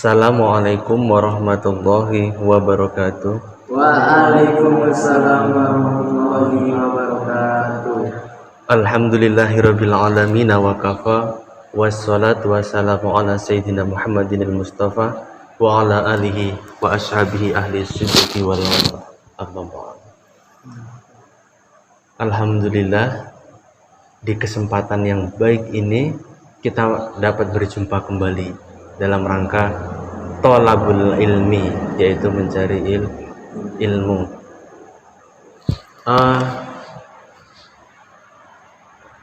Assalamualaikum warahmatullahi wabarakatuh. Waalaikumsalam warahmatullahi wabarakatuh. Alhamdulillahirabbil alamin wa kafa wassalatu wassalamu ala sayyidina Muhammadinil Mustafa wa ala alihi wa ashabihi ahli sidqi wal wafa. Alhamdulillah, di kesempatan yang baik ini kita dapat berjumpa kembali dalam rangka thalabul ilmi, yaitu mencari ilmu.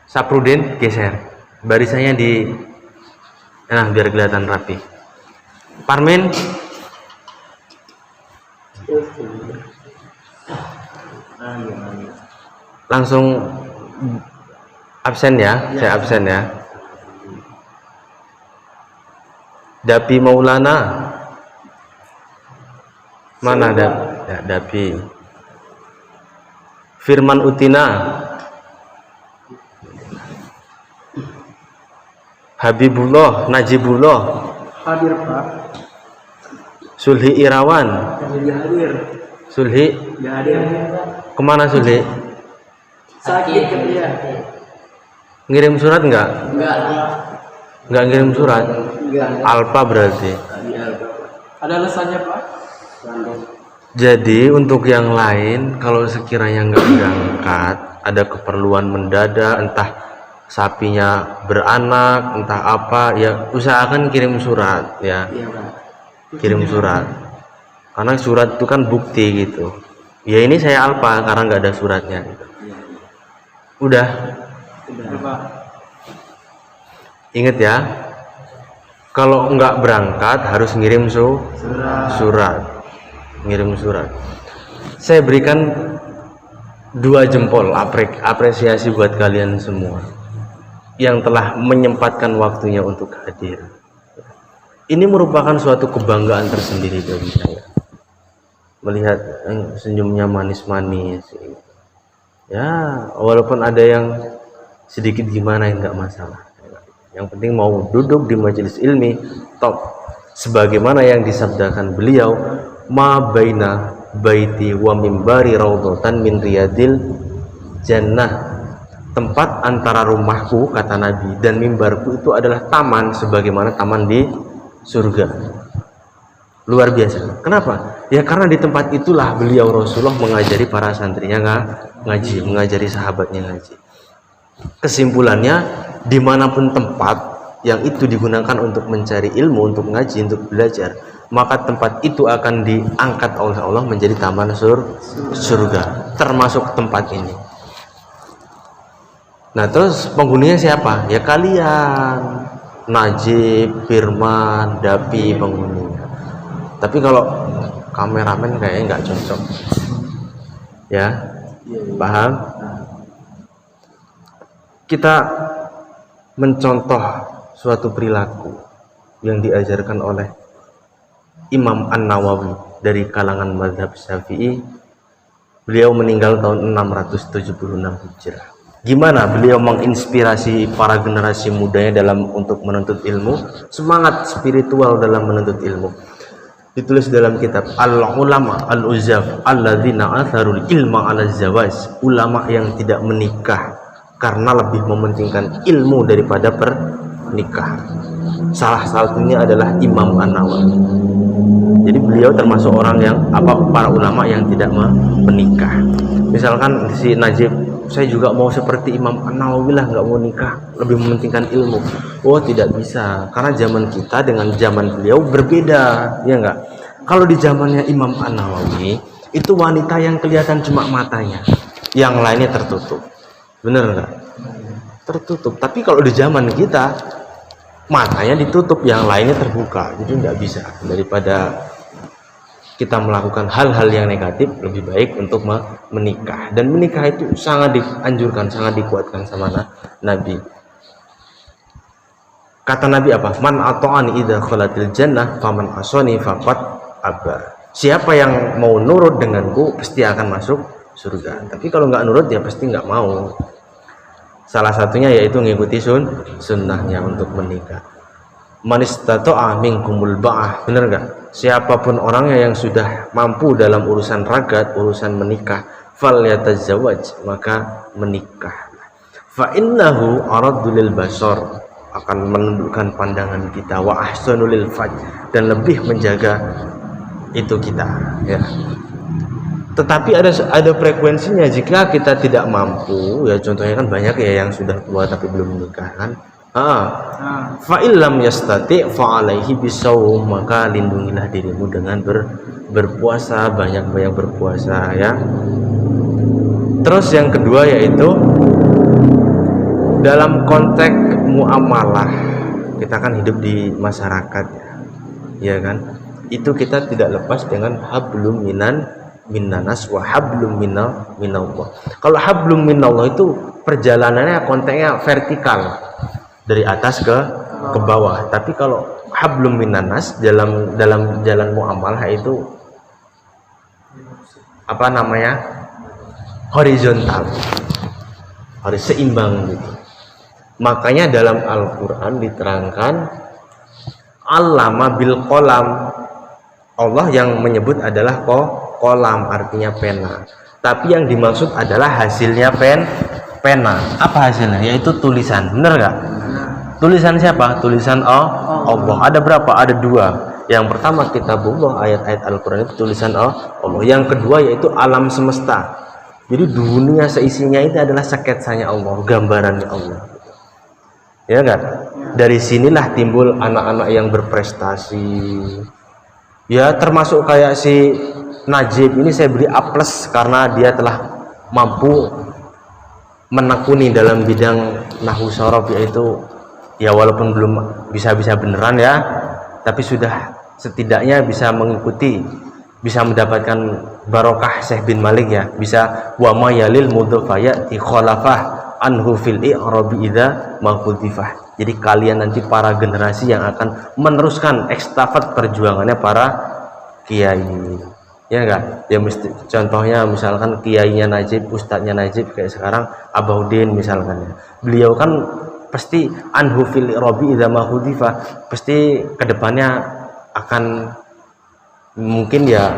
Saprudin geser barisannya biar kelihatan rapi. Parmin langsung absen ya, saya absen ya. Dapi Maulana mana Dapi? Firman Utina, Habibullah, Najibullah Hadir Pak. Sulhi Irawan. Hadir. Sulhi Hadir. kemana Sulhi? Sakit dia. Ngirim surat enggak? Enggak ngirim surat. Alpa berarti. Ada alasannya Pak? Jadi untuk yang lain, kalau sekiranya nggak berangkat, ada keperluan mendadak, entah sapinya beranak, entah apa, ya usahakan kirim surat ya. Iya Pak. Kirim surat. Karena surat itu kan bukti gitu. Ya ini saya alpa karena nggak ada suratnya gitu. Udah. Pak. Ingat ya. Kalau nggak berangkat harus ngirim surat. Ngirim surat. Saya berikan 2 jempol apresiasi buat kalian semua yang telah menyempatkan waktunya untuk hadir. Ini merupakan suatu kebanggaan tersendiri bagi saya. Melihat senyumnya manis-manis. Ya, walaupun ada yang sedikit gimana ya nggak masalah. Yang penting mau duduk di majelis ilmi top, sebagaimana yang disabdakan beliau, ma baina baiti wa mimbari raudhatan min riyadil jannah. Tempat antara rumahku, kata Nabi, dan mimbarku itu adalah taman sebagaimana taman di surga. Luar biasa. Kenapa? Ya karena di tempat itulah beliau Rasulullah mengajari para santrinya ngaji, mengajari sahabatnya ngaji. Kesimpulannya, dimanapun tempat yang itu digunakan untuk mencari ilmu, untuk ngaji, untuk belajar, maka tempat itu akan diangkat oleh Allah menjadi taman surga, termasuk tempat ini. Nah terus penghuninya siapa? Ya kalian, Najib, Firman, Dapi penghuninya. Tapi kalau kameramen kayaknya nggak cocok ya, paham? Kita mencontoh suatu perilaku yang diajarkan oleh Imam An-Nawawi dari kalangan mazhab Syafi'i. Beliau meninggal tahun 676 Hijrah. Gimana beliau menginspirasi para generasi mudanya dalam untuk menuntut ilmu, semangat spiritual dalam menuntut ilmu. Ditulis dalam kitab Al-Ulama Al-Uzaf alladzina atharul ilma 'ala zawaj, ulama yang tidak menikah karena lebih mementingkan ilmu daripada pernikah. Salah satunya adalah Imam An-Nawawi. Jadi beliau termasuk orang yang para ulama yang tidak menikah. Misalkan si Najib, saya juga mau seperti Imam An-Nawawi lah, nggak mau nikah, lebih mementingkan ilmu. Oh tidak bisa, karena zaman kita dengan zaman beliau berbeda, ya enggak? Kalau di zamannya Imam An-Nawawi itu wanita yang kelihatan cuma matanya, yang lainnya tertutup. Bener nggak? Tertutup. Tapi kalau di zaman kita matanya ditutup, yang lainnya terbuka. Jadi nggak bisa. Daripada kita melakukan hal-hal yang negatif, lebih baik untuk menikah. Dan menikah itu sangat dianjurkan, sangat dikuatkan sama Nabi. Kata Nabi apa? Man ata'ani idza khalatil jannah faman asani faqad aba. Siapa yang mau nurut denganku pasti akan masuk surga. Tapi kalau nggak nurut ya pasti nggak mau. Salah satunya yaitu mengikuti sunnahnya untuk menikah. man istata'a minkumul ba'ah, benar enggak? Siapapun orangnya yang sudah mampu dalam urusan ragat, urusan menikah, falyatazawwaj, maka menikah. Fa innahu araddu lil basar, akan menundukkan pandangan kita, wa ahsanu lil faj, dan lebih menjaga itu kita, ya. Tetapi ada frekuensinya. Jika kita tidak mampu, ya contohnya kan banyak ya yang sudah tua tapi belum menikah kan. Fa illam yastati fa alaihi bisawm, maka lindungilah dirimu dengan berpuasa, banyak-banyak berpuasa, ya. Terus yang kedua yaitu dalam konteks muamalah, kita kan hidup di masyarakat, ya kan. Itu kita tidak lepas dengan hablum minanas wa hablum minallah. Kalau hablum minallah itu perjalanannya konteksnya vertikal dari atas ke bawah. Tapi kalau hablum minanas dalam jalan muamalah itu apa namanya? Horizontal. Harus seimbang gitu. Makanya dalam Al-Qur'an diterangkan allama bil qalam. Allah yang menyebut adalah kolam, artinya pena. Tapi yang dimaksud adalah hasilnya pena. Apa hasilnya? Yaitu tulisan. Benar nggak? Tulisan siapa? Tulisan Allah. Ada berapa? Ada dua. Yang pertama kitabullah, ayat-ayat Al-Quran itu tulisan Allah. Yang kedua yaitu alam semesta. Jadi dunia seisinya itu adalah sketsanya Allah, gambarannya Allah. Ya kan? Dari sinilah timbul anak-anak yang berprestasi. Ya termasuk kayak si Najib ini, saya beri A+ karena dia telah mampu menekuni dalam bidang nahwu shorof, yaitu ya walaupun belum bisa beneran ya, tapi sudah setidaknya bisa mengikuti, bisa mendapatkan barokah Syekh bin Malik ya, bisa wa mayalil mudhafaya ti khalafah anhu fil i'rabi idza mahudifah. Jadi kalian nanti para generasi yang akan meneruskan ekstafet perjuangannya para kiai, ya enggak? Ya mesti contohnya misalkan kiainya Najib, ustadznya Najib kayak sekarang Abaudin misalkan ya. Beliau kan pasti anhu fil i'rabi idza mahudifah, pasti kedepannya akan mungkin ya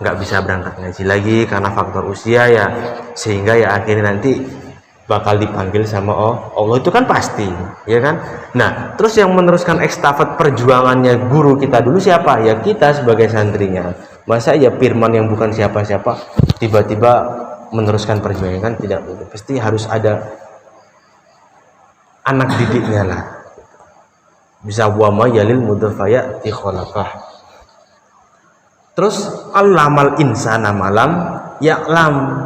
nggak bisa berangkat ngaji lagi karena faktor usia ya, sehingga ya akhirnya nanti bakal dipanggil sama Allah, itu kan pasti, ya kan. Nah terus yang meneruskan ekstafet perjuangannya guru kita dulu siapa? Ya kita sebagai santrinya. Masa ya firman yang bukan siapa-siapa tiba-tiba meneruskan perjuangan, kan tidak mungkin. Pasti harus ada anak didiknya lah. Bisa wama yalil mudhafaya ti khalafah. Terus allamal insana malam ya'lam.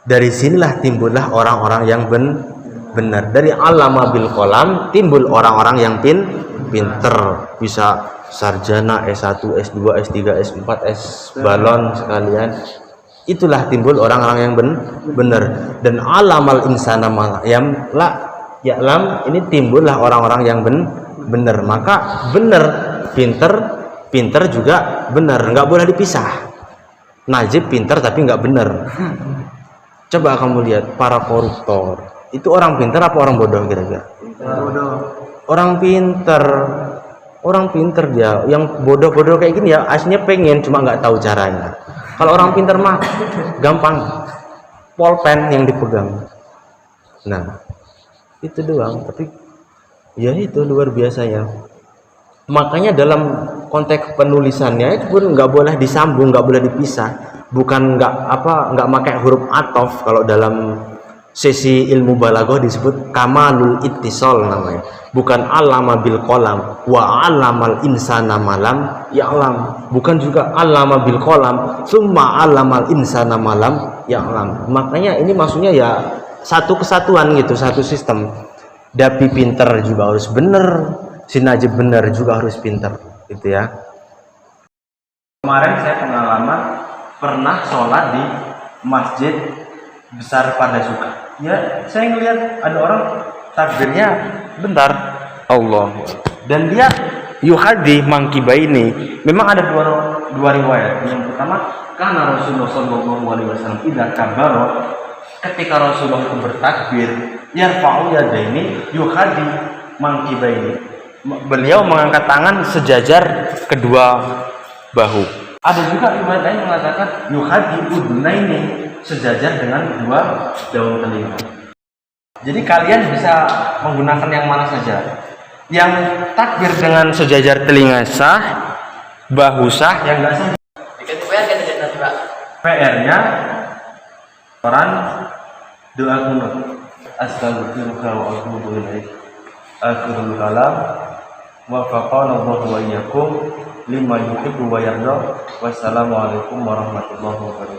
Dari sinilah timbullah orang-orang yang benar. Dari allama bil qalam timbul orang-orang yang pinter, bisa sarjana, S1, S2, S3, S4, S balon sekalian. Itulah timbul orang-orang yang benar. Dan allamal insana malam ya'lam, ini timbullah orang-orang yang benar. Maka benar, pinter juga benar, nggak boleh dipisah. Najib pinter tapi nggak benar. Coba kamu lihat para koruptor, itu orang pinter apa orang bodoh kira-kira? Orang pinter dia. Yang bodoh-bodoh kayak gini ya aslinya pengen, cuma nggak tahu caranya. Kalau orang pinter mah gampang, pulpen yang dipegang. Nah itu doang, tapi ya itu luar biasanya. Makanya dalam konteks penulisannya itu pun nggak boleh disambung, nggak boleh dipisah. Bukan nggak pakai huruf atof. Kalau dalam sesi ilmu balaghah disebut kamalul ittisal namanya. Bukan allama bil qalam wa allamal insana malam ya'lam. Bukan juga allama bil qalam summa allamal insana malam ya'lam. Makanya ini maksudnya ya satu kesatuan gitu, satu sistem. Dapi pinter juga harus bener, si Najib bener juga harus pinter gitu ya. Kemarin saya pengalaman pernah sholat di masjid besar pada suka. Ya, saya ngelihat ada orang takbirnya bentar, Allah, dan dia yuhadi mangkibaini. Memang ada dua riwayat. Yang pertama, karena Rasulullah SAW idza kabbara, ketika Rasulullah itu bertakbir, yarfa'u yadaini yuhadi mangkibaini. beliau mengangkat tangan sejajar kedua bahu. Ada juga riwayat lain mengatakan yuhadi udhunaini, sejajar dengan kedua daun telinga. Jadi kalian bisa menggunakan yang mana saja. Yang takbir dengan sejajar telinga sah, bahu sah, yang enggak sah. PR-nya peran doa kunut. Astagfirullah wa atubu ilaik. Akhirul kalam wa faqana Allahu wa iyyakum lima yuhibbu wa yarda. Wassalamualaikum warahmatullahi wabarakatuh.